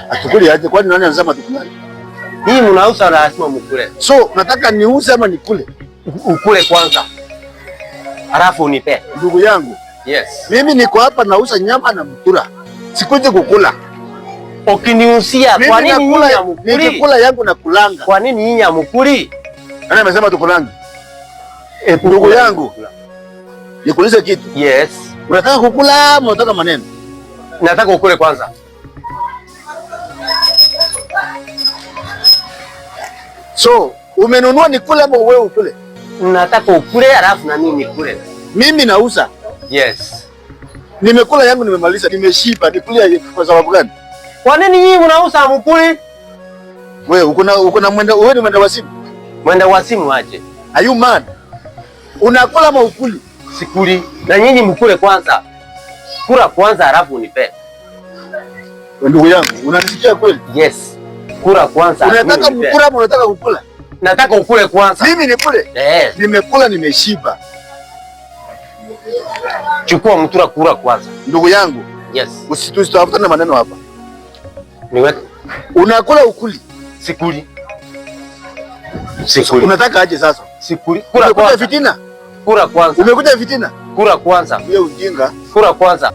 Atukuli aje, kwani nani anasema tukule? Hii mnauza lazima mkule. So, nataka niuze ama nikule? Ukule kwanza. Alafu unipe. Ndugu yangu. Yes. Mimi niko hapa nauza nyama na mtura. Sikuje kukula. Ukiniusia kwa nini nyinyi hamkuli? Nikikula yangu na kulanga. Kwa nini nyinyi hamkuli? Nani amesema tukulanga? Ndugu yangu. Nikuulize kitu. Yes. Unataka kukula ama unataka maneno? Nataka ukule kwanza. So, umenunua nikule ama wewe ukule? Nataka ukule alafu na mimi nikule. Mimi nauza. Yes. Nimekula yangu nimemaliza, nimeshiba. Nikule kwa sababu gani? Kwa nini nyinyi mnauza mkuli? Wewe uko na wewe ni mwenda wasimu? Mwenda wasimu aje. Are you mad? Unakula ama ukuli? Sikuli. Na nyinyi mkule kwanza. Kula kwanza alafu unipe. Ndugu yangu, unanisikia kweli? Yes. Kula kwanza. Unataka mkula ama unataka kukula? Nataka ukule kwanza. Mimi nikule? Nimekula nimeshiba. Chukua mtura kula kwanza. Ndugu yangu. Yes. Usitafutane maneno hapa. Niweke. Unakula ukuli? Sikuli. Sikuli. Unataka aje sasa? Sikuli. Kula kwanza. Fitina? Kula kwanza. Umekuja fitina? Kula kwanza. Wewe ujinga. Kula kwanza.